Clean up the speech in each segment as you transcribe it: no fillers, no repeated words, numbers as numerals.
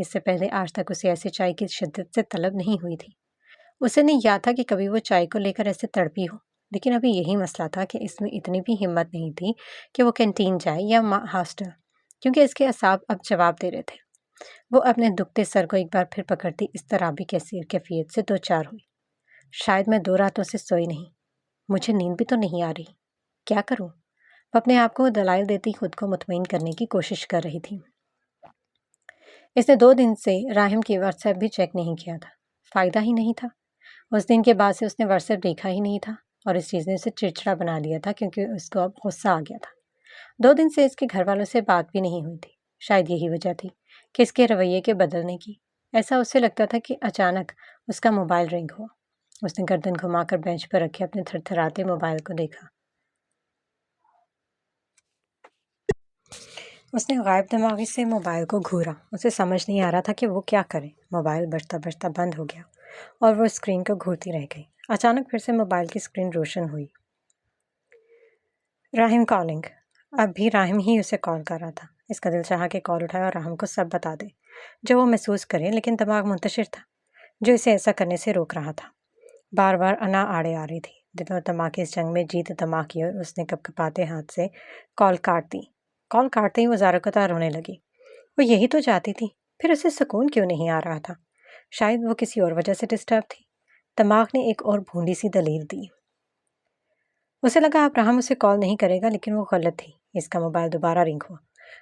اس سے پہلے آج تک اسے ایسے چائے کی شدت سے طلب نہیں ہوئی تھی۔ اسے نہیں یاد تھا کہ کبھی وہ چائے کو لے کر ایسے تڑپی ہو، لیکن ابھی یہی مسئلہ تھا کہ اس میں اتنی بھی ہمت نہیں تھی کہ وہ کینٹین جائے یا ہاسٹل، کیونکہ اس کے اعصاب اب جواب دے رہے تھے۔ وہ اپنے دکھتے سر کو ایک بار پھر پکڑتی اضطرابی کیفیت سے دوچار ہوئی۔ شاید میں 2 راتوں سے سوئی نہیں، مجھے نیند بھی تو نہیں آ رہی، کیا کروں؟ وہ اپنے آپ کو دلائل دیتی خود کو مطمئن کرنے کی کوشش کر رہی تھی۔ اس نے 2 دن سے راہم کی واٹس ایپ بھی چیک نہیں کیا تھا، فائدہ ہی نہیں تھا۔ اس دن کے بعد سے اس نے واٹس ایپ دیکھا ہی نہیں تھا، اور اس چیز نے اسے چڑچڑا بنا دیا تھا کیونکہ اس کو اب غصہ آ گیا تھا۔ 2 دن سے اس کے گھر والوں سے بات بھی نہیں ہوئی تھی۔ شاید یہی وجہ تھی کہ اس کے رویے کے بدلنے کی۔ ایسا اسے لگتا تھا کہ اچانک اس کا موبائل رنگ ہوا۔ اس نے گردن گھما کر بینچ پر رکھے اپنے تھرتھراتے موبائل کو دیکھا۔ اس نے غائب دماغی سے موبائل کو گھورا۔ اسے سمجھ نہیں آ رہا تھا کہ وہ کیا کرے۔ موبائل بجتا بجتا بند ہو گیا اور وہ اسکرین کو گھورتی رہ گئی۔ اچانک پھر سے موبائل کی اسکرین روشن ہوئی۔ راہم کالنگ۔ اب بھی راہم ہی اسے کال کر رہا تھا۔ اس کا دل چاہا کہ کال اٹھائے اور راہم کو سب بتا دے جو وہ محسوس کرے، لیکن دماغ منتشر تھا جو اسے ایسا کرنے سے روک رہا تھا۔ بار بار انا آڑے آ رہی تھی۔ دل اور دماغ کی اس جنگ میں جیت دماغ کی، اور اس نے کپ کپاتے ہاتھ سے کال کاٹ دی۔ کال کاٹتے ہی وہ زارہ قطع رونے لگی۔ وہ یہی تو چاہتی تھی، پھر اسے سکون کیوں نہیں آ رہا تھا؟ شاید وہ کسی اور وجہ سے ڈسٹرب تھی۔ دماغ نے ایک اور بھونڈی سی دلیل دی۔ اسے لگا اب راہم اسے کال نہیں کرے گا، لیکن وہ غلط تھی۔ اس کا موبائل دوبارہ رنگ ہوا۔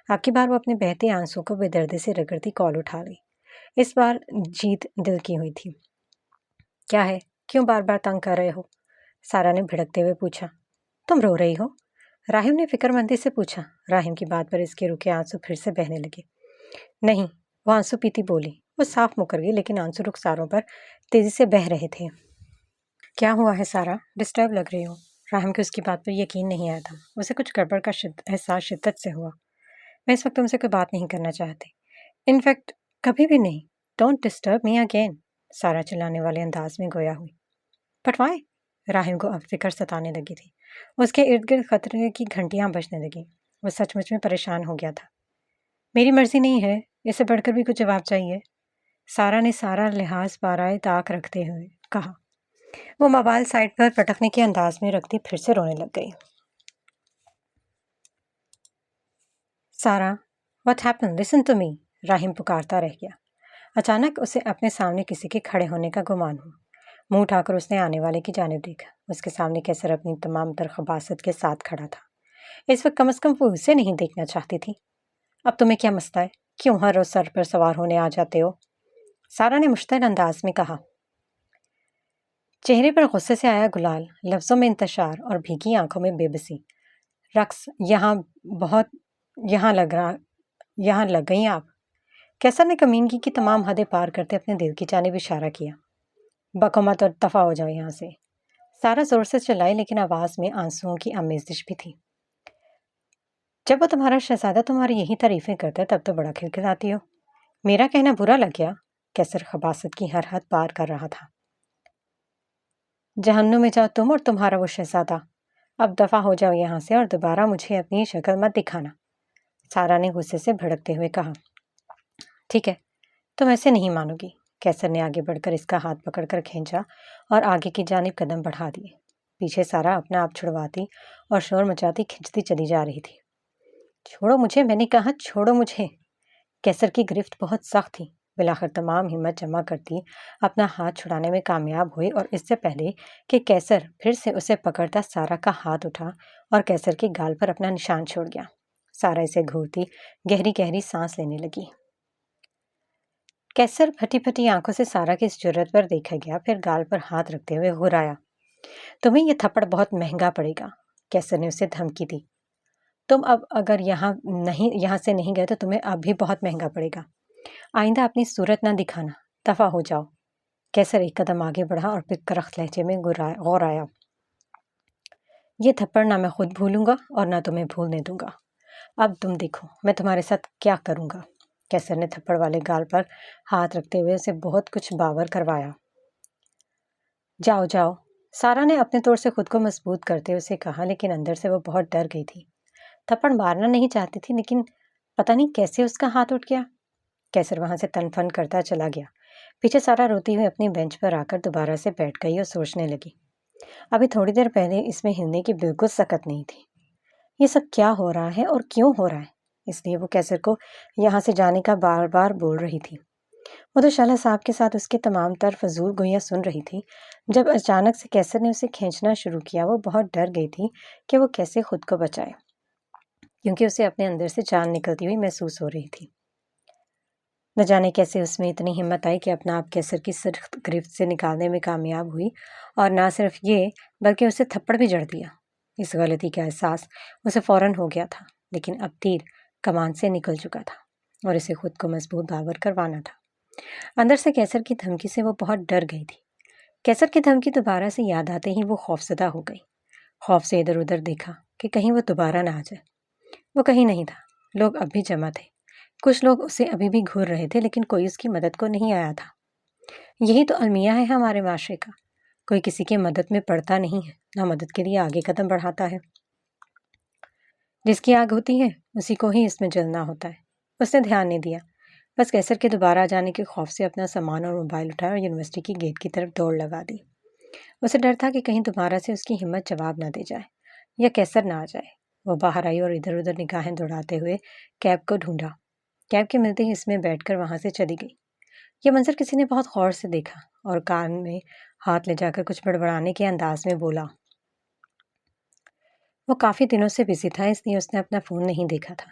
اب کی بار وہ اپنے بہتے آنسوں کو بے دردی سے رگڑتی کال اٹھا لی۔ اس بار جیت دل کی ہوئی تھی۔ کیا ہے؟ کیوں بار بار تنگ کر رہے ہو؟ سارا نے بھڑکتے ہوئے پوچھا۔ تم رو رہی ہو؟ راہم نے فکر مندی سے پوچھا۔ راہم کی بات پر اس کے رکے آنسو پھر سے بہنے لگے۔ نہیں، وہ آنسو پیتی بولی۔ وہ صاف مکر گئی، لیکن آنسو رخساروں پر تیزی سے بہہ رہے تھے۔ کیا ہوا ہے سارا؟ ڈسٹرب لگ رہی ہو۔ راہم کے اس کی بات پر یقین نہیں آیا تھا۔ اسے کچھ گڑبڑ کا احساس شدت سے ہوا۔ میں اس وقت تم سے کوئی بات نہیں کرنا چاہتی، انفیکٹ کبھی بھی نہیں۔ ڈونٹ ڈسٹرب می اگین، سارا چلانے والے انداز میں گویا ہوئی۔ But why? راہم کو اب فکر ستانے لگی تھی۔ اس کے ارد گرد خطرے کی گھنٹیاں بجنے لگیں۔ وہ سچ مچ میں پریشان ہو گیا تھا۔ میری مرضی نہیں ہے، اس سے بڑھ کر بھی کچھ جواب چاہیے، سارا نے سارا لحاظ بارائے طاق رکھتے ہوئے کہا۔ وہ موبائل سائڈ پر پٹکنے کے انداز میں رکھتی پھر سے رونے لگ گئی۔ Sara, what happen? Listen to me, Raham پکارتا رہ گیا۔ اچانک اسے اپنے سامنے کسی کے کھڑے ہونے کا گمان ہوا۔ منہ اٹھا کر اس نے آنے والے کی جانب دیکھا۔ اس کے سامنے کیسر اپنی تمام تر خباثت کے ساتھ کھڑا تھا۔ اس وقت کم از کم وہ اسے نہیں دیکھنا چاہتی تھی۔ اب تمہیں کیا مسئلہ ہے؟ کیوں ہر روز سر پر سوار ہونے آ جاتے ہو؟ سارا نے مشتعل انداز میں کہا۔ چہرے پر غصے سے آیا گلال، لفظوں میں انتشار اور بھیگی آنکھوں میں بے بسی۔ رقص یہاں لگ گئیں آپ؟ کیسر نے کمینگی کی تمام حدیں پار کرتے اپنے دل کی جانب اشارہ کیا۔ بکو مت اور دفع ہو جاؤ یہاں سے۔ سارا زور سے چلائی، لیکن آواز میں آنسوؤں کی آمیزش بھی تھی۔ جب وہ تمہارا شہزادہ تمہاری یہی تعریفیں کرتا ہے تب تو بڑا کھلکھلاتی ہو۔ میرا کہنا برا لگ گیا؟ کیسر خباثت کی ہر حد پار کر رہا تھا۔ جہنم میں جاؤ تم اور تمہارا وہ شہزادہ۔ اب دفع ہو جاؤ یہاں سے اور دوبارہ مجھے اپنی شکل مت دکھانا، سارا نے غصے سے بھڑکتے ہوئے کہا۔ ٹھیک ہے، تم ایسے نہیں مانو گی۔ کیسر نے آگے بڑھ کر اس کا ہاتھ پکڑ کر کھینچا اور آگے کی جانب قدم بڑھا دیے۔ پیچھے سارا اپنا آپ چھڑواتی اور شور مچاتی کھنچتی چلی جا رہی تھی۔ چھوڑو مجھے، میں نے کہا چھوڑو مجھے۔ کیسر کی گرفت بہت سخت تھی۔ بالآخر تمام ہمت جمع کرتی اپنا ہاتھ چھڑانے میں کامیاب ہوئی، اور اس سے پہلے کہ کیسر پھر سے اسے پکڑتا سارا کا ہاتھ اٹھا اور کیسر کے گال پر اپنا نشان چھوڑ گیا۔ سارا اسے گھورتی گہری گہری سانس لینے لگی۔ کیسر پھٹی پھٹی آنکھوں سے سارا کی اس جرت پر دیکھا گیا، پھر گال پر ہاتھ رکھتے ہوئے غرایا۔ تمہیں یہ تھپڑ بہت مہنگا پڑے گا، کیسر نے اسے دھمکی دی۔ تم اب اگر یہاں سے نہیں گئے تو تمہیں اب بھی بہت مہنگا پڑے گا۔ آئندہ اپنی صورت نہ دکھانا، دفع ہو جاؤ۔ کیسر ایک قدم آگے بڑھا اور پھر کرخت لہجے میں غورایا۔ یہ تھپڑ نہ میں خود بھولوں گا اور نہ تمہیں بھولنے دوں گا۔ اب تم دیکھو میں تمہارے ساتھ کیا کروں گا۔ کیسر نے تھپڑ والے گال پر ہاتھ رکھتے ہوئے اسے بہت کچھ باور کروایا۔ جاؤ جاؤ، سارا نے اپنے طور سے خود کو مضبوط کرتے اسے کہا، لیکن اندر سے وہ بہت ڈر گئی تھی۔ تھپڑ مارنا نہیں چاہتی تھی، لیکن پتہ نہیں کیسے اس کا ہاتھ اٹھ گیا۔ کیسر وہاں سے تن فن کرتا چلا گیا۔ پیچھے سارا روتی ہوئی اپنی بینچ پر آ کر دوبارہ سے بیٹھ گئی اور سوچنے لگی۔ ابھی تھوڑی دیر پہلے اس میں ہلنے کی بالکل سکت نہیں تھی۔ یہ سب کیا ہو رہا ہے اور کیوں ہو رہا ہے؟ اس لیے وہ کیسر کو یہاں سے جانے کا بار بار بول رہی تھی۔ وہ تو شالا صاحب کے ساتھ اس کے تمام تر فضول گوئیاں سن رہی تھی۔ جب اچانک سے کیسر نے اسے کھینچنا شروع کیا، وہ بہت ڈر گئی تھی کہ وہ کیسے خود کو بچائے، کیونکہ اسے اپنے اندر سے جان نکلتی ہوئی محسوس ہو رہی تھی۔ نہ جانے کیسے اس میں اتنی ہمت آئی کہ اپنا آپ کیسر کی سخت گرفت سے نکالنے میں کامیاب ہوئی، اور نہ صرف یہ بلکہ اسے تھپڑ بھی جڑ دیا۔ اس غلطی کا احساس اسے فوراً ہو گیا تھا، لیکن اب تیر کمان سے نکل چکا تھا اور اسے خود کو مضبوط باور کروانا تھا۔ اندر سے کیسر کی دھمکی سے وہ بہت ڈر گئی تھی۔ کیسر کی دھمکی دوبارہ سے یاد آتے ہی وہ خوفزدہ ہو گئی۔ خوف سے ادھر ادھر دیکھا کہ کہیں وہ دوبارہ نہ آ جائے۔ وہ کہیں نہیں تھا۔ لوگ اب بھی جمع تھے۔ کچھ لوگ اسے ابھی بھی گھور رہے تھے، لیکن کوئی اس کی مدد کو نہیں آیا تھا۔ یہی تو المیہ ہے ہمارے معاشرے کا، کوئی کسی کی مدد میں پڑتا نہیں ہے، نہ مدد کے لیے آگے قدم بڑھاتا ہے۔ جس کی آگ ہوتی ہے اسی کو ہی اس میں جلنا ہوتا ہے۔ اس نے دھیان نہیں دیا، بس کیسر کے دوبارہ جانے کے خوف سے اپنا سامان اور موبائل اٹھایا اور یونیورسٹی کی گیٹ کی طرف دوڑ لگا دی۔ اسے ڈر تھا کہ کہیں دوبارہ سے اس کی ہمت جواب نہ دے جائے یا کیسر نہ آ جائے۔ وہ باہر آئی اور ادھر ادھر نگاہیں دوڑاتے ہوئے کیب کو ڈھونڈا۔ کیب کے ملتے ہی اس میں بیٹھ کر وہاں سے چلی گئی۔ یہ منظر کسی نے بہت غور سے دیکھا اور کان میں ہاتھ لے جا کر کچھ بڑبڑانے کے انداز میں بولا۔ وہ کافی دنوں سے بزی تھا، اس لیے اس نے اپنا فون نہیں دیکھا تھا۔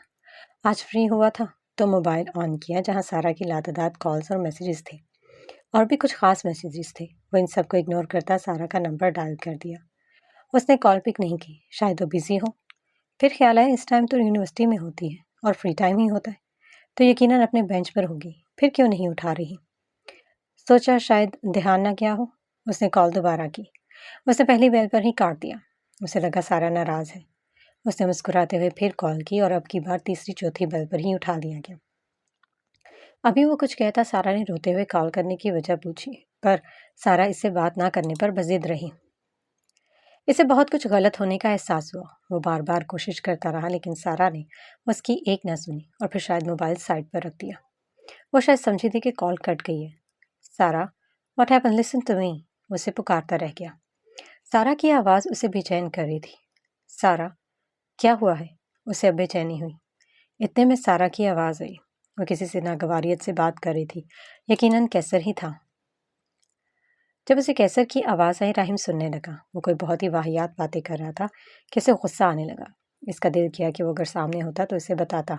آج فری ہوا تھا تو موبائل آن کیا، جہاں سارا کی لاتعداد کالز اور میسیجز تھے، اور بھی کچھ خاص میسیجز تھے۔ وہ ان سب کو اگنور کرتا سارا کا نمبر ڈائل کر دیا۔ اس نے کال پک نہیں کی، شاید وہ بزی ہو۔ پھر خیال آیا اس ٹائم تو یونیورسٹی میں ہوتی ہے اور فری ٹائم ہی ہوتا ہے، تو یقیناً اپنے بینچ پر ہوگی، پھر کیوں نہیں اٹھا رہی۔ سوچا شاید دھیان نہ کیا ہو۔ اس نے کال دوبارہ کی۔ اس نے پہلی بیل پر ہی کاٹ دیا۔ اسے لگا سارا ناراض ہے۔ اس نے مسکراتے ہوئے پھر کال کی اور اب کی بار تیسری چوتھی بیل پر ہی اٹھا دیا گیا۔ ابھی وہ کچھ کہتا سارا نے روتے ہوئے کال کرنے کی وجہ پوچھی، پر سارا اس سے بات نہ کرنے پر بضد رہی۔ اسے بہت کچھ غلط ہونے کا احساس ہوا۔ وہ بار بار کوشش کرتا رہا، لیکن سارا نے اس کی ایک نہ سنی اور پھر شاید موبائل سائڈ پر رکھ دیا۔ وہ شاید سمجھی تھی کہ کال کٹ گئی ہے۔ سارا، what happen, listen to me, اسے پکارتا رہ گیا۔ سارا کی آواز اسے بے چین کر رہی تھی۔ سارا، کیا ہوا ہے؟ اسے اب بے چینی ہوئی۔ اتنے میں سارا کی آواز آئی۔ وہ کسی سے ناگواریت سے بات کر رہی تھی، یقیناً کیسر ہی تھا۔ جب اسے کیسر کی آواز آئی، راہم سننے لگا۔ وہ کوئی بہت ہی واہیات باتیں کر رہا تھا کہ اسے غصہ آنے لگا۔ اس کا دل کیا کہ وہ اگر سامنے ہوتا تو اسے بتاتا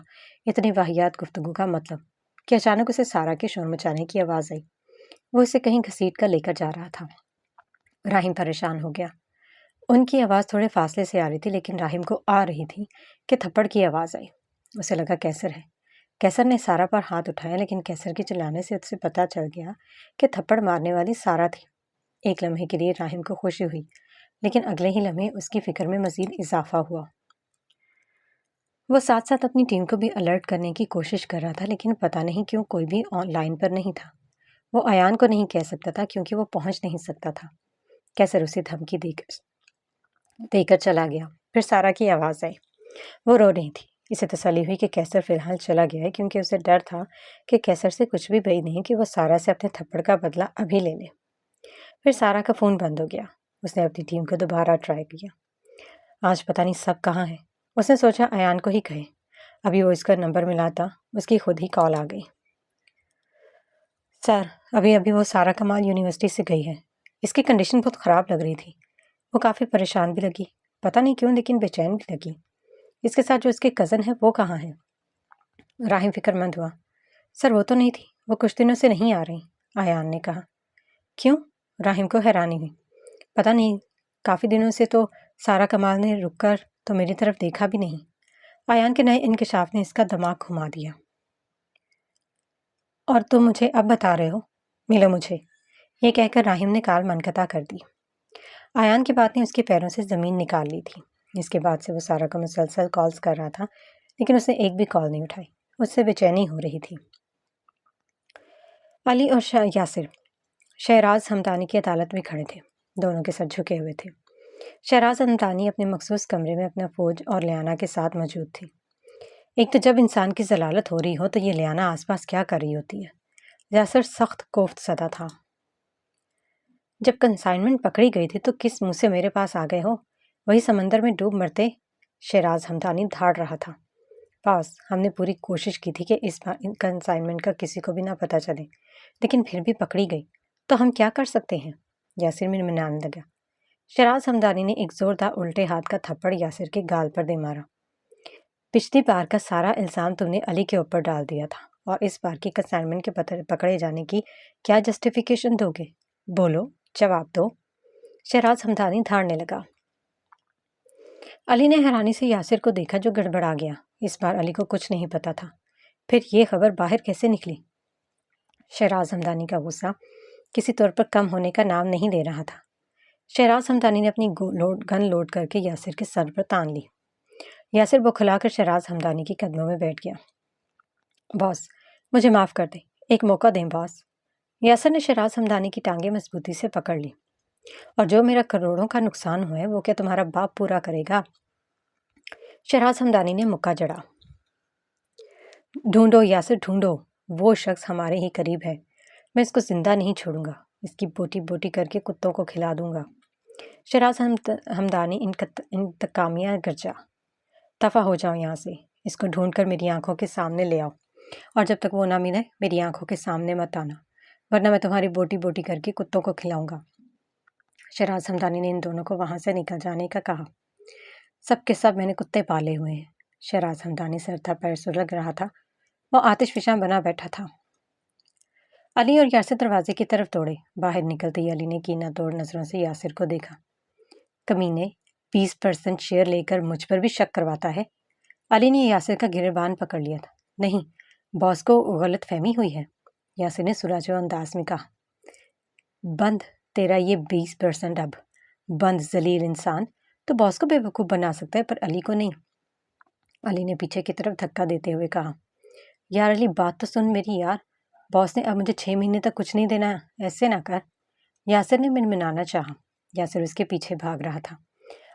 اتنی واہیات گفتگو کا مطلب، کہ اچانک اسے سارا کے شور مچانے کی آواز آئی۔ وہ اسے کہیں گھسیٹ کر لے کر جا رہا تھا۔ راہم پریشان ہو گیا۔ ان کی آواز تھوڑے فاصلے سے آ رہی تھی، لیکن راہم کو آ رہی تھی کہ تھپڑ کی آواز آئی۔ اسے لگا کیسر ہے۔ کیسر نے سارا پر ہاتھ اٹھایا، لیکن کیسر کے چلانے سے اسے پتہ چل گیا کہ تھپڑ مارنے والی سارا تھی۔ ایک لمحے کے لیے راہم کو خوشی ہوئی، لیکن اگلے ہی لمحے اس کی فکر میں مزید اضافہ ہوا۔ وہ ساتھ ساتھ اپنی ٹیم کو بھی الرٹ کرنے کی کوشش کر رہا تھا، لیکن پتہ نہیں کیوں کوئی بھی آن لائن پر نہیں تھا۔ وہ ایان کو نہیں کہہ سکتا تھا کیونکہ وہ پہنچ نہیں سکتا تھا۔ کیسر اسے دھمکی دے کر چلا گیا۔ پھر سارا کی آواز آئی۔ وہ رو رہی تھی۔ اسے تسلی ہوئی کہ کیسر فی الحال چلا گیا ہے، کیونکہ اسے ڈر تھا کہ کیسر سے کچھ بھی بعید نہیں کہ وہ سارا سے اپنے تھپڑ کا بدلہ ابھی لے لے۔ پھر سارا کا فون بند ہو گیا۔ اس نے اپنی ٹیم کو دوبارہ ٹرائی کیا۔ آج پتہ نہیں سب کہاں ہیں۔ اس نے سوچا ایان کو ہی کہے۔ ابھی وہ اس کا نمبر ملاتا، اس کی خود ہی کال آ گئی۔ سر، ابھی وہ سارا کمال یونیورسٹی سے گئی ہے۔ اس کی کنڈیشن بہت خراب لگ رہی تھی۔ وہ کافی پریشان بھی لگی، پتہ نہیں کیوں، لیکن بے چین بھی لگی۔ اس کے ساتھ جو اس کے کزن ہے وہ کہاں ہے؟ راہم فکر مند ہوا۔ سر، وہ تو نہیں تھی، وہ کچھ دنوں سے نہیں آ رہی، ایان نے کہا۔ کیوں؟ راہم کو حیرانی ہوئی۔ پتہ نہیں، کافی دنوں سے تو سارا کمال نے رک کر تو میری طرف دیکھا بھی نہیں۔ ایان کے نئے انکشاف نے اس کا دماغ گھما دیا۔ اور تم مجھے اب بتا رہے ہو؟ ملو مجھے، یہ کہہ کر راہم نے کال منقطع کر دی۔ ایان کی بات نے اس کے پیروں سے زمین نکال لی تھی۔ اس کے بعد سے وہ سارا کو مسلسل کالز کر رہا تھا، لیکن اس نے ایک بھی کال نہیں اٹھائی۔ اس سے بے چینی ہو رہی تھی۔ علی اور یاسر شہراز ہمدانی کی عدالت میں کھڑے تھے۔ دونوں کے سر جھکے ہوئے تھے۔ شہراز ہمدانی اپنے مخصوص کمرے میں اپنا فوج اور لیانا کے ساتھ موجود تھی۔ ایک تو جب انسان کی ضلالت ہو رہی ہو تو یہ لیانا آس پاس کیا کر رہی ہوتی ہے۔ یاسر سخت کوفت زدہ تھا۔ جب کنسائنمنٹ پکڑی گئی تھی تو کس منہ سے میرے پاس آ گئے ہو؟ وہی سمندر میں ڈوب مرتے شیراز ہمدانی دھاڑ رہا تھا۔ باس، ہم نے پوری کوشش کی تھی کہ اس کنسائنمنٹ کا کسی کو بھی نہ پتہ چلے، لیکن پھر بھی پکڑی گئی تو ہم کیا کر سکتے ہیں؟ یاسر منمنانے لگا۔ شیراز ہمدانی نے ایک زوردار الٹے ہاتھ کا تھپڑ یاسر کے گال پر دے مارا۔ پچھلی بار کا سارا الزام تم نے علی کے اوپر ڈال دیا تھا، اور اس بار کی کنسائنمنٹ کے پکڑے جانے کی کیا جسٹیفیکیشن دو گے؟ بولو، جواب دو۔ شیراز ہمدانی دھاڑنے لگا۔ علی نے حیرانی سے یاسر کو دیکھا جو گڑبڑا گیا۔ اس بار علی کو کچھ نہیں پتا تھا۔ پھر یہ خبر باہر کیسے نکلی؟ شیراز ہمدانی کا غصہ کسی طور پر کم ہونے کا نام نہیں لے رہا تھا۔ شیراز ہمدانی نے اپنی گن لوڈ کر کے یاسر کے سر پر تان لی۔ یاسر بکھلا کر شیراز ہمدانی کے قدموں میں بیٹھ گیا۔ باس، مجھے معاف کر دیں، ایک موقع دیں باس۔ یاسر نے شیراز ہمدانی کی ٹانگیں مضبوطی سے پکڑ لی۔ اور جو میرا کروڑوں کا نقصان ہوا ہے وہ کیا تمہارا باپ پورا کرے گا؟ شیراز ہمدانی نے مکہ جڑا۔ ڈھونڈو یاسر، ڈھونڈو، وہ شخص ہمارے ہی قریب ہے۔ میں اس کو زندہ نہیں چھوڑوں گا، اس کی بوٹی بوٹی کر کے کتوں کو کھلا دوں گا۔ شیراز ہمدانی انتقامیہ گرجا۔ دفع ہو جاؤ یہاں سے، اس کو ڈھونڈ کر میری آنکھوں کے سامنے لے آؤ، اور جب تک وہ نہ ملے میری آنکھوں کے سامنے مت آنا، ورنہ میں تمہاری بوٹی بوٹی کر کے کتوں کو کھلاؤں گا۔ شیراز ہمدانی نے ان دونوں کو وہاں سے نکل جانے کا کہا۔ سب کے سب میں نے کتے پالے ہوئے ہیں۔ شیراز ہمدانی سر تھا پیر سلگ رہا تھا، وہ آتش فشاں بنا بیٹھا تھا۔ علی اور یاسر دروازے کی طرف دوڑے۔ باہر نکلتے ہی علی نے کینہ توڑ نظروں سے یاسر کو دیکھا۔ کمینے، 20% شیئر لے کر مجھ پر بھی شک کرواتا ہے۔ علی نے یاسر کا گریبان پکڑ لیا تھا۔ نہیں، باس کو غلط فہمی ہوئی ہے، یاسر نے سراجو انداز میں کہا۔ بند تیرا یہ 20% اب، بند ذلیل انسان، تو باس کو بے وقوف بنا سکتا ہے پر علی کو نہیں۔ علی نے پیچھے کی طرف دھکا دیتے ہوئے کہا۔ یار علی، بات تو سن میری یار، باس نے اب مجھے 6 مہینے تک کچھ نہیں دینا، ایسے نہ کر۔ یاسر نے منمنانا چاہا۔ یاسر اس کے پیچھے بھاگ رہا تھا۔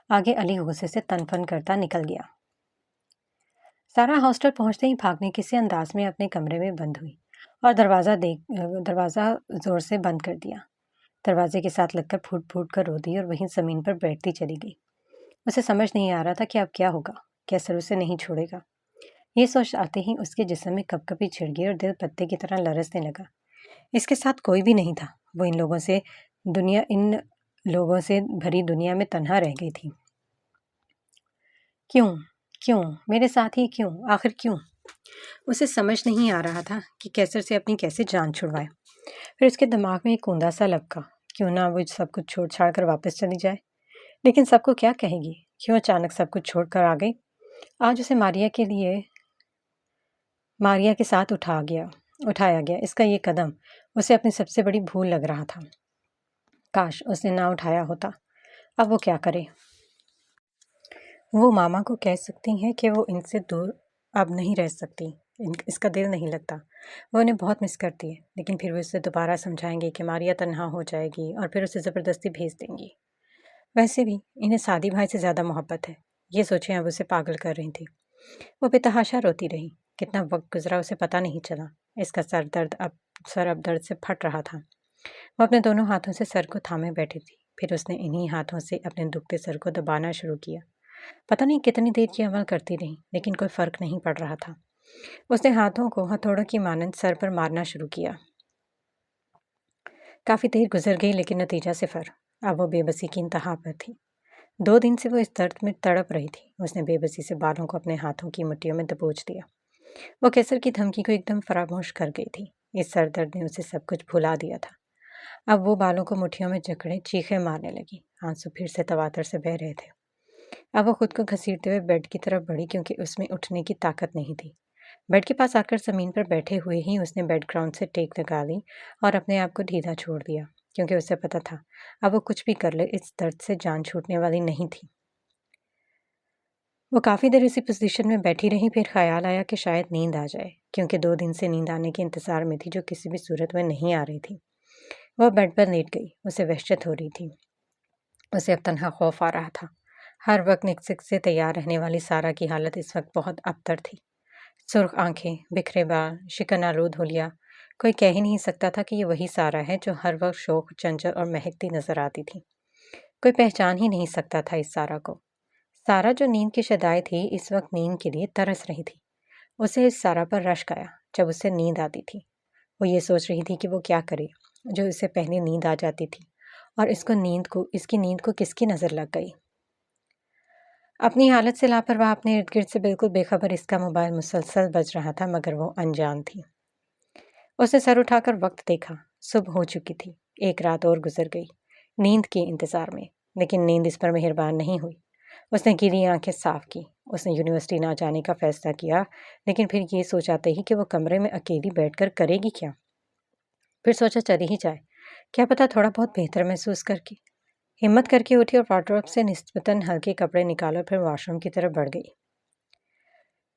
آگے علی غصے سے تن فن کرتا نکل گیا۔ سارا ہاسٹل پہنچتے ہی بھاگنے کسی انداز میں اپنے کمرے میں بند ہوئی اور دروازہ زور سے بند کر دیا۔ دروازے کے ساتھ لگ کر پھوٹ پھوٹ کر رو دی اور وہیں زمین پر بیٹھتی چلی گئی۔ اسے سمجھ نہیں آ رہا تھا کہ اب کیا ہوگا، کیسر اسے نہیں چھوڑے گا۔ یہ سوچ آتے ہی اس کے جسم میں کپ کپی چھڑ گئی اور دل پتے کی طرح لرزنے لگا۔ اس کے ساتھ کوئی بھی نہیں تھا، وہ ان لوگوں سے بھری دنیا میں تنہا رہ گئی تھی۔ کیوں میرے ساتھ ہی کیوں؟ آخر کیوں؟ اسے سمجھ نہیں آ رہا تھا کہ کیسر سے اپنی کیسے جان چھڑوائے۔ پھر اس کے دماغ میں ایک کوندا سا لبکا، کیوں نہ وہ سب کچھ چھوڑ چھاڑ کر واپس چلی جائے۔ لیکن سب کو کیا کہے گی؟ کیوں اچانک سب کچھ چھوڑ کر آ گئی؟ آج اسے ماریا کے ساتھ اٹھایا گیا۔ اس کا یہ قدم اسے اپنی سب سے بڑی بھول لگ رہا تھا۔ کاش اس نے نہ اٹھایا ہوتا۔ اب وہ کیا کرے؟ وہ ماما کو کہہ سکتی ہیں کہ وہ ان سے دور اب نہیں رہ سکتی، اس کا دل نہیں لگتا، وہ انہیں بہت مس کرتی ہے، لیکن پھر وہ اسے دوبارہ سمجھائیں گے کہ ماریا تنہا ہو جائے گی اور پھر اسے زبردستی بھیج دیں گی۔ ویسے بھی انہیں سعدی بھائی سے زیادہ محبت ہے، یہ سوچیں اب اسے پاگل کر رہی تھی۔ وہ بے تحاشا روتی رہی۔ کتنا وقت گزرا اسے پتہ نہیں چلا۔ اس کا سر اب درد سے پھٹ رہا تھا۔ وہ اپنے دونوں ہاتھوں سے سر کو تھامے بیٹھی تھی، پھر اس نے انہی ہاتھوں سے اپنے دکھتے سر کو دبانا شروع کیا۔ پتہ نہیں کتنی دیر یہ عمل کرتی رہی، لیکن کوئی فرق نہیں پڑ رہا تھا۔ اس نے ہاتھوں کو ہتھوڑوں کی مانند سر پر مارنا شروع کیا۔ کافی دیر گزر گئی لیکن نتیجہ صفر۔ اب وہ بے بسی کی انتہا پر تھی۔ 2 دن سے وہ اس درد میں تڑپ رہی تھی۔ اس نے بے بسی سے بالوں کو اپنے ہاتھوں کی مٹھیوں میں دبوچ دیا۔ وہ کیسر کی دھمکی کو ایک دم فراموش کر گئی تھی۔ اس سر درد نے اسے سب کچھ بھلا دیا تھا۔ اب وہ بالوں کو مٹھیوں میں جکڑے چیخیں مارنے لگی۔ آنسو پھر سے تواتر سے بہہ رہے تھے۔ اب وہ خود کو گھسیٹتے ہوئے بیڈ کی طرف بڑھی کیونکہ اس میں اٹھنے کی طاقت نہیں تھی۔ بیڈ کے پاس آ کر زمین پر بیٹھے ہوئے ہی اس نے بیڈ گراؤنڈ سے ٹیک لگا لی اور اپنے آپ کو ڈھیلا چھوڑ دیا، کیونکہ اسے پتہ تھا اب وہ کچھ بھی کر لے اس درد سے جان چھوٹنے والی نہیں تھی۔ وہ کافی دیر اسی پوزیشن میں بیٹھی رہی، پھر خیال آیا کہ شاید نیند آ جائے، کیونکہ 2 دن سے نیند آنے کے انتظار میں تھی جو کسی بھی صورت میں نہیں آ رہی تھی۔ وہ بیڈ پر لیٹ گئی۔ اسے وحشت ہو رہی تھی۔ اسے اب تنہا خوف آ رہا تھا۔ ہر وقت نک سے تیار رہنے والی سارا کی حالت اس وقت بہت ابتر تھی۔ سرخ آنکھیں، بکھرے بال، شکن آلود ہولیا، کوئی کہہ ہی نہیں سکتا تھا کہ یہ وہی سارا ہے جو ہر وقت شوق، چنچل اور مہکتی نظر آتی تھی۔ کوئی پہچان ہی نہیں سکتا تھا اس سارا کو۔ سارا جو نیند کی شدائے تھی اس وقت نیند کے لیے ترس رہی تھی۔ اسے اس سارا پر رشک آیا جب اسے نیند آتی تھی۔ وہ یہ سوچ رہی تھی کہ وہ کیا کرے جو اسے پہلے نیند آ جاتی تھی، اور اس کی نیند کو کس کی نظر لگ گئی۔ اپنی حالت سے لاپرواہ، اپنے ارد گرد سے بالکل بے خبر اس کا موبائل مسلسل بج رہا تھا، مگر وہ انجان تھی۔ اس نے سر اٹھا کر وقت دیکھا۔ صبح ہو چکی تھی، ایک رات اور گزر گئی نیند کے انتظار میں، لیکن نیند اس پر مہربان نہیں ہوئی۔ اس نے گیلی آنکھیں صاف کی۔ اس نے یونیورسٹی نہ جانے کا فیصلہ کیا، لیکن پھر یہ سوچاتے ہی کہ وہ کمرے میں اکیلی بیٹھ کر کرے گی کیا۔ پھر سوچا چلی ہی جائے، کیا پتہ تھوڑا بہت بہتر محسوس کر کے۔ ہمت کر کے اٹھی اور وارڈروب سے نسبتاً ہلکے کپڑے نکالا، پھر واش روم کی طرف بڑھ گئی۔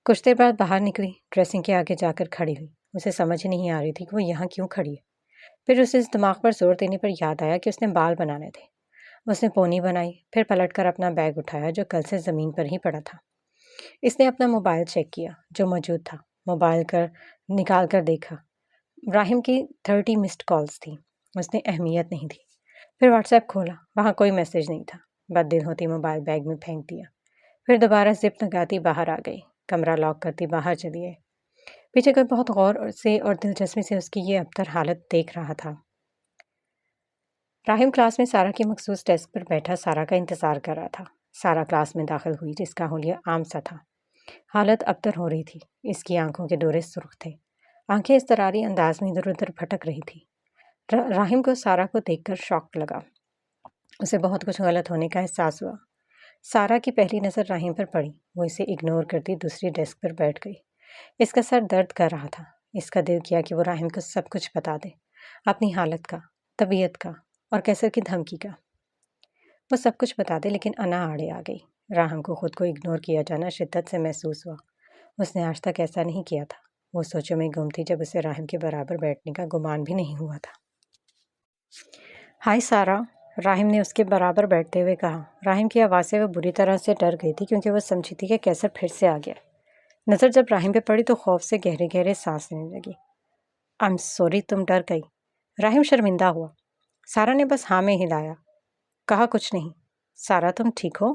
کچھ دیر بعد باہر نکلی، ڈریسنگ کے آگے جا کر کھڑی ہوئی۔ اسے سمجھ ہی نہیں آ رہی تھی کہ وہ یہاں کیوں کھڑی ہے۔ پھر اسے اس دماغ پر زور دینے پر یاد آیا کہ اس نے بال بنانے تھے۔ اس نے پونی بنائی، پھر پلٹ کر اپنا بیگ اٹھایا جو کل سے زمین پر ہی پڑا تھا۔ اس نے اپنا موبائل چیک کیا جو موجود تھا، نکال کر دیکھا۔ راہم کی 30 مسڈ کالز تھی۔ اس نے اہمیت نہیں دی۔ پھر واٹس ایپ کھولا، وہاں کوئی میسج نہیں تھا۔ بد دل ہوتی موبائل بیگ میں پھینک دیا، پھر دوبارہ زپ لگاتی باہر آ گئی، کمرہ لاک کرتی باہر چلی گئی۔ پیچھے کوئی بہت غور سے اور دلچسپی سے اس کی یہ ابتر حالت دیکھ رہا تھا۔ راہم کلاس میں سارا کی مخصوص ڈیسک پر بیٹھا سارا کا انتظار کر رہا تھا۔ سارا کلاس میں داخل ہوئی جس کا حلیہ عام سا تھا۔ حالت ابتر ہو رہی تھی۔ اس کی آنکھوں کے ڈورے سرخ تھے، آنکھیں اضطراری انداز میں ادھر ادھر بھٹک رہی تھی۔ راہم کو سارا کو دیکھ کر شاک لگا۔ اسے بہت کچھ غلط ہونے کا احساس ہوا۔ سارا کی پہلی نظر راہم پر پڑی، وہ اسے اگنور کرتی دوسری ڈیسک پر بیٹھ گئی۔ اس کا سر درد کر رہا تھا۔ اس کا دل کیا کہ وہ راہم کو سب کچھ بتا دے، اپنی حالت کا، طبیعت کا اور کیسر کی دھمکی کا۔ وہ سب کچھ بتا دے، لیکن انا آڑے آ گئی۔ راہم کو خود کو اگنور کیا جانا شدت سے محسوس ہوا۔ اس نے آج تک ایسا نہیں کیا تھا۔ وہ سوچوں میں گم تھی جب اسے راہم کے برابر بیٹھنے کا گمان بھی نہیں ہوا تھا۔ ہائے سارا، راہم نے اس کے برابر بیٹھتے ہوئے کہا۔ راہم کی آواز سے وہ بری طرح سے ڈر گئی تھی، کیونکہ وہ سمجھی تھی کہ کیسر پھر سے آ گیا۔ نظر جب راہم پہ پڑی تو خوف سے گہرے گہرے سانس لینے لگی۔ I'm sorry، تم ڈر گئی۔ راہم شرمندہ ہوا۔ سارا نے بس ہاں میں ہلایا، کہا کچھ نہیں۔ سارا تم ٹھیک ہو؟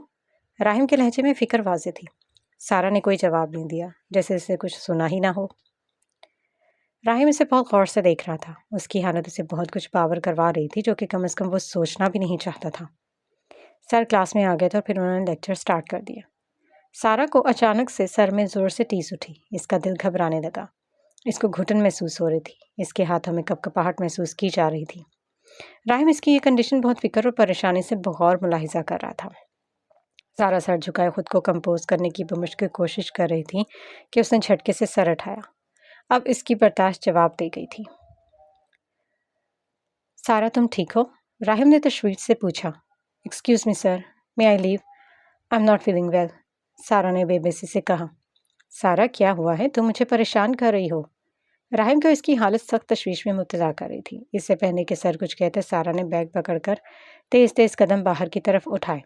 راہم کے لہجے میں فکر واضح تھی۔ سارا نے کوئی جواب نہیں دیا، جیسے اسے کچھ سنا ہی نہ ہو۔ راہم اسے بہت غور سے دیکھ رہا تھا۔ اس کی حالت اسے بہت کچھ باور کروا رہی تھی جو کہ کم از کم وہ سوچنا بھی نہیں چاہتا تھا۔ سر کلاس میں آ گئے تھے اور پھر انہوں نے لیکچر سٹارٹ کر دیا۔ سارا کو اچانک سے سر میں زور سے ٹیس اٹھی۔ اس کا دل گھبرانے لگا۔ اس کو گھٹن محسوس ہو رہی تھی۔ اس کے ہاتھوں میں کپکپاہٹ محسوس کی جا رہی تھی۔ راہم اس کی یہ کنڈیشن بہت فکر اور پریشانی سے بغور ملاحظہ کر رہا تھا۔ سارا سر جھکائے خود کو کمپوز کرنے کی بمشکل کوشش کر رہی تھی کہ اس نے جھٹکے سے سر اٹھایا۔ اب اس کی برداشت جواب دے گئی تھی۔ سارا تم ٹھیک ہو؟ راہم نے تشویش سے پوچھا۔ Excuse me sir, may I leave؟ I'm not feeling well، سارا نے بے بسی سے کہا۔ سارا کیا ہوا ہے؟ تم مجھے پریشان کر رہی ہو۔ راہم کو اس کی حالت سخت تشویش میں مبتلا کر رہی تھی۔ اس سے پہلے کہ سر کچھ کہتے سارا نے بیگ پکڑ کر تیز تیز قدم باہر کی طرف اٹھائے۔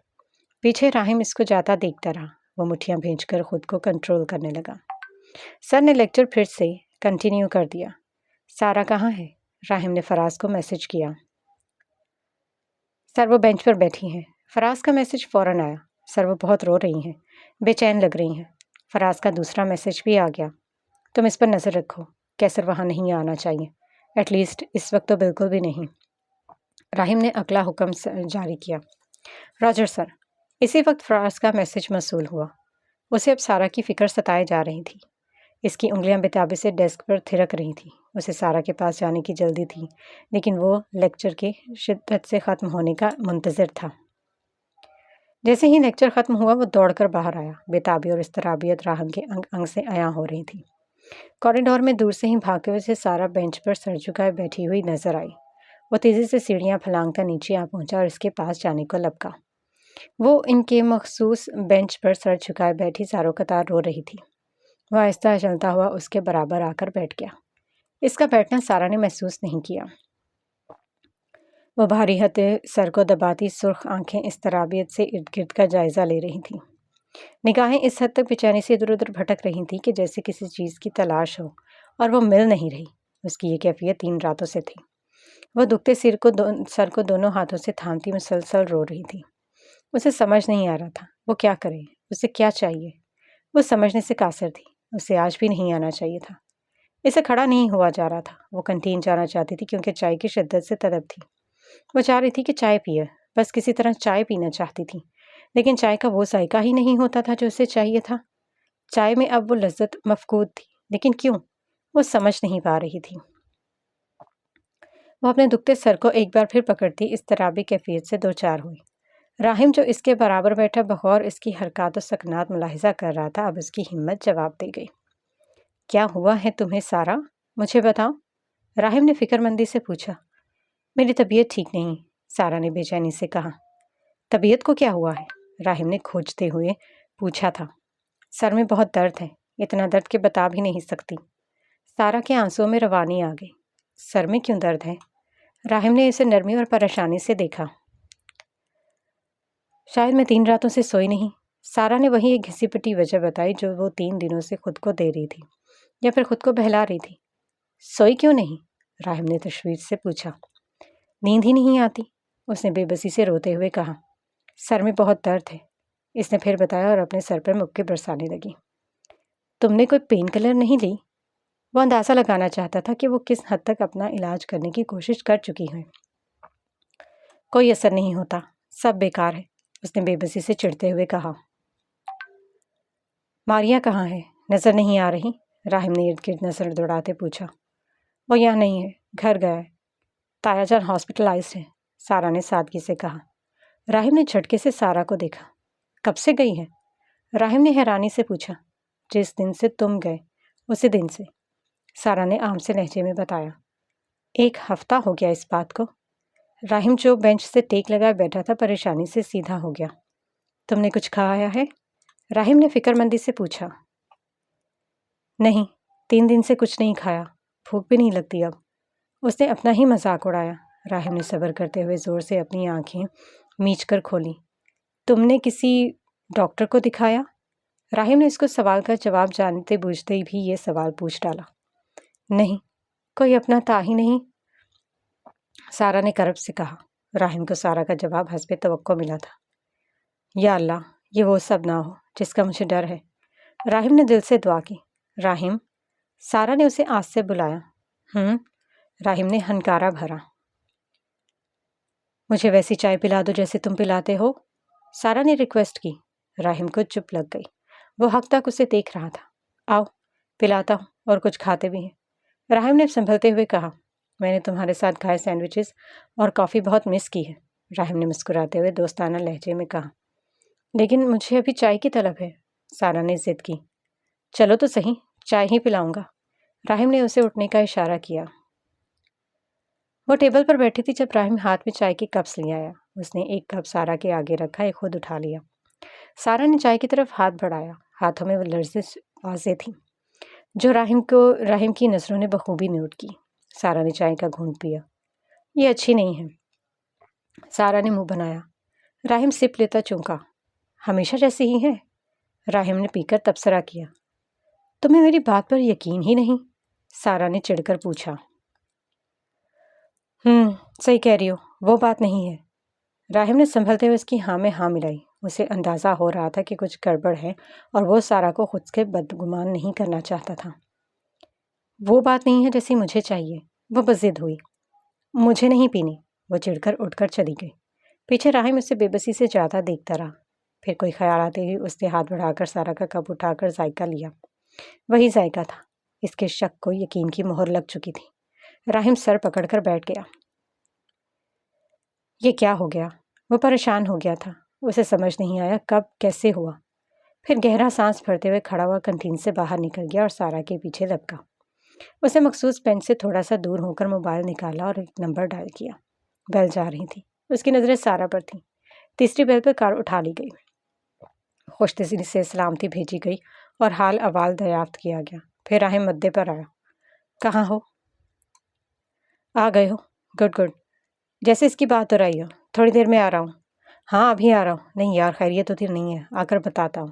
پیچھے راہم اس کو جاتا دیکھتا رہا۔ وہ مٹھیاں بھیج کر خود کو کنٹرول کرنے لگا۔ سر نے لیکچر پھر سے کنٹینیو کر دیا۔ سارا کہاں ہے؟ راہم نے فراز کو میسج کیا۔ سر وہ بینچ پر بیٹھی ہیں۔ فراز کا میسج فوراً آیا۔ سر وہ بہت رو رہی ہیں، بے چین لگ رہی ہیں۔ فراز کا دوسرا میسج بھی آ گیا۔ تم اس پر نظر رکھو، کیسر وہاں نہیں آنا چاہیے، ایٹ لیسٹ اس وقت تو بالکل بھی نہیں۔ راہم نے اگلا حکم جاری کیا۔ راجر سر۔ اسی وقت فراز کا میسج موصول ہوا۔ اسے اب سارا کی فکر ستائے جا رہی تھی۔ اس کی انگلیاں بےتابی سے ڈیسک پر تھرک رہی تھیں۔ اسے سارا کے پاس جانے کی جلدی تھی، لیکن وہ لیکچر کے شدت سے ختم ہونے کا منتظر تھا۔ جیسے ہی لیکچر ختم ہوا وہ دوڑ کر باہر آیا۔ بےتابی اور اضطرابیت راہم کے انگ انگ سے عیاں ہو رہی تھی۔ کوریڈور میں دور سے ہی بھاگتے ہوئے سے سارا بینچ پر سر جھکائے بیٹھی ہوئی نظر آئی۔ وہ تیزی سے سیڑھیاں پھلانگتا نیچے آ پہنچا اور اس کے پاس جانے کو لپکا۔ وہ ان کے مخصوص بینچ پر سر جھکائے بیٹھی زاروں قطار رو رہی تھی۔ وہ آہستہ چلتا ہوا اس کے برابر آ کر بیٹھ گیا۔ اس کا بیٹھنا سارا نے محسوس نہیں کیا۔ وہ بھاری ہاتھیں سر کو دباتی سرخ آنکھیں اضطرابیت سے ارد گرد کا جائزہ لے رہی تھیں۔ نگاہیں اس حد تک بے چینی سے ادھر ادھر بھٹک رہی تھیں کہ جیسے کسی چیز کی تلاش ہو اور وہ مل نہیں رہی۔ اس کی یہ کیفیت 3 راتوں سے تھی۔ وہ دکھتے سر کو دونوں ہاتھوں سے تھامتی مسلسل رو رہی تھی۔ اسے سمجھ نہیں آ رہا تھا وہ کیا کرے، اسے کیا چاہیے۔ وہ سمجھنے سے قاصر تھی، اسے آج بھی نہیں آنا چاہیے تھا۔ اسے کھڑا نہیں ہوا جا رہا تھا۔ وہ کنٹین جانا چاہتی تھی کیونکہ چائے کی شدت سے طلب تھی۔ وہ چاہ رہی تھی کہ چائے پیے، بس کسی طرح چائے پینا چاہتی تھی، لیکن چائے کا وہ ذائقہ ہی نہیں ہوتا تھا جو اسے چاہیے تھا۔ چائے میں اب وہ لذت مفقود تھی، لیکن کیوں؟ وہ سمجھ نہیں پا رہی تھی۔ وہ اپنے دکھتے سر کو ایک بار پھر پکڑتی اضطرابی کیفیت سے دوچار ہوئی۔ راہم جو اس کے برابر بیٹھا بغور اس کی حرکات و سکنات ملاحظہ کر رہا تھا، اب اس کی ہمت جواب دے گئی۔ کیا ہوا ہے تمہیں سارا؟ مجھے بتاؤ، راہم نے فکر مندی سے پوچھا۔ میری طبیعت ٹھیک نہیں، سارا نے بے چینی سے کہا۔ طبیعت کو کیا ہوا ہے؟ راہم نے کھوجتے ہوئے پوچھا تھا۔ سر میں بہت درد ہے، اتنا درد کہ بتا بھی نہیں سکتی۔ سارا کے آنسوؤں میں روانی آ گئی۔ سر میں کیوں درد ہے؟ راہم نے اسے نرمی اور پریشانی سے دیکھا۔ شاید میں 3 راتوں سے سوئی نہیں۔ سارا نے وہی ایک گھسی پٹی وجہ بتائی جو وہ 3 دنوں سے خود کو دے رہی تھی یا پھر خود کو بہلا رہی تھی۔ سوئی کیوں نہیں؟ راہم نے تشویش سے پوچھا۔ نیند ہی نہیں آتی، اس نے بے بسی سے روتے ہوئے کہا۔ سر میں بہت درد ہے، اس نے پھر بتایا اور اپنے سر پر مکے برسانے لگی۔ تم نے کوئی پین کلر نہیں لی؟ وہ اندازہ لگانا چاہتا تھا کہ وہ کس حد تک اپنا علاج کرنے کی کوشش کر چکی ہے۔ کوئی اثر نہیں ہوتا، سب بیکار ہے، اس نے بے بسی سے چڑھتے ہوئے کہا۔ ماریا کہاں ہے؟ نظر نہیں آ رہی؟ راہم نے ارد گرد نظر دوڑاتے پوچھا۔ وہ یہاں نہیں ہے، گھر گیا ہے۔ تایا جان ہاسپٹلائزڈ ہے، سارا نے سادگی سے کہا۔ راہم نے جھٹکے سے سارا کو دیکھا۔ کب سے گئی ہے؟ راہم نے حیرانی سے پوچھا۔ جس دن سے تم گئے اسی دن سے، سارا نے عام سے لہجے میں بتایا۔ 1 ہفتہ ہو گیا اس بات کو۔ راہم جو بینچ سے ٹیک لگائے بیٹھا تھا پریشانی سے سیدھا ہو گیا۔ تم نے کچھ کھایا ہے؟ راہم نے فکر مندی سے پوچھا۔ نہیں، 3 دن سے کچھ نہیں کھایا، بھوک بھی نہیں لگتی اب، اس نے اپنا ہی مذاق اڑایا۔ راہم نے صبر کرتے ہوئے زور سے اپنی آنکھیں میچ کر کھولی۔ تم نے کسی ڈاکٹر کو دکھایا؟ راہم نے اس کو سوال کا جواب جانتے بوجھتے بھی یہ سوال پوچھ ڈالا۔ نہیں، کوئی اپنا تھا ہی نہیں، سارا نے کرب سے کہا۔ راہم کو سارا کا جواب حسب توقع ملا تھا۔ یا اللہ، یہ وہ سب نہ ہو جس کا مجھے ڈر ہے۔ راہم نے دل سے دعا کی۔ راہم، سارا نے اسے آس سے بلایا۔ راہم نے ہنکارا بھرا۔ مجھے ویسی چائے پلا دو جیسے تم پلاتے ہو، سارا نے ریکویسٹ کی۔ راہم کو چپ لگ گئی، وہ حق تک اسے دیکھ رہا تھا۔ آؤ پلاتا ہوں، اور کچھ کھاتے بھی ہیں، راہم نے سنبھلتے ہوئے کہا۔ میں نے تمہارے ساتھ کھائے سینڈوچز اور کافی بہت مس کی ہے، راہم نے مسکراتے ہوئے دوستانہ لہجے میں کہا۔ لیکن مجھے ابھی چائے کی طلب ہے، سارا نے ضد کی۔ چلو تو صحیح، چائے ہی پلاؤں گا، راہم نے اسے اٹھنے کا اشارہ کیا۔ وہ ٹیبل پر بیٹھی تھی جب راہم ہاتھ میں چائے کے کپس لے آیا۔ اس نے ایک کپ سارا کے آگے رکھا، ایک خود اٹھا لیا۔ سارا نے چائے کی طرف ہاتھ بڑھایا، ہاتھوں میں وہ لرزش واضح تھی جو راہم کی نظروں نے بخوبی نوٹ کی۔ سارا نے چائے کا گھونٹ پیا۔ یہ اچھی نہیں ہے، سارا نے منہ بنایا۔ راہم سپ لیتا چونکا۔ ہمیشہ جیسی ہی ہے، راہم نے پی کر تبصرہ کیا۔ تمہیں میری بات پر یقین ہی نہیں، سارا نے چڑھ کر پوچھا۔ صحیح کہہ رہی ہو، وہ بات نہیں ہے، راہم نے سنبھلتے ہوئے اس کی ہاں میں ہاں ملائی۔ اسے اندازہ ہو رہا تھا کہ کچھ گڑبڑ ہے اور وہ سارا کو خود سے بدگمان نہیں کرنا چاہتا تھا۔ وہ بات نہیں ہے جیسی مجھے چاہیے، وہ بس ضد ہوئی۔ مجھے نہیں پینی، وہ چڑھ کر اٹھ کر چلی گئی۔ پیچھے راہم اسے بے بسی سے زیادہ دیکھتا رہا۔ پھر کوئی خیال آتے ہی اس نے ہاتھ بڑھا کر سارا کا کپ اٹھا کر ذائقہ لیا۔ وہی ذائقہ تھا، اس کے شک کو یقین کی مہر لگ چکی تھی۔ راہم سر پکڑ کر بیٹھ گیا۔ یہ کیا ہو گیا؟ وہ پریشان ہو گیا تھا، اسے سمجھ نہیں آیا کب کیسے ہوا۔ پھر گہرا سانس بھرتے ہوئے کھڑا ہوا کنٹین سے باہر نکل گیا اور سارا کے پیچھے لپکا۔ اسے مخصوص بینچ سے تھوڑا سا دور ہو کر موبائل نکالا اور ایک نمبر ڈائل کیا۔ بیل جا رہی تھی، اس کی نظریں سارا پر تھیں۔ تیسری بیل پر کار اٹھا لی گئی، خوش دلی سے سلامتی بھیجی گئی اور حال احوال دریافت کیا گیا۔ پھر راہم مدے پر آیا۔ کہاں ہو؟ آ گئے ہو، گڈ گڈ، جیسے اس کی بات ہو رہی ہو۔ تھوڑی دیر میں آ رہا ہوں۔ ہاں ابھی آ رہا ہوں۔ نہیں یار، خیریت تو نہیں ہے، آ کر بتاتا ہوں۔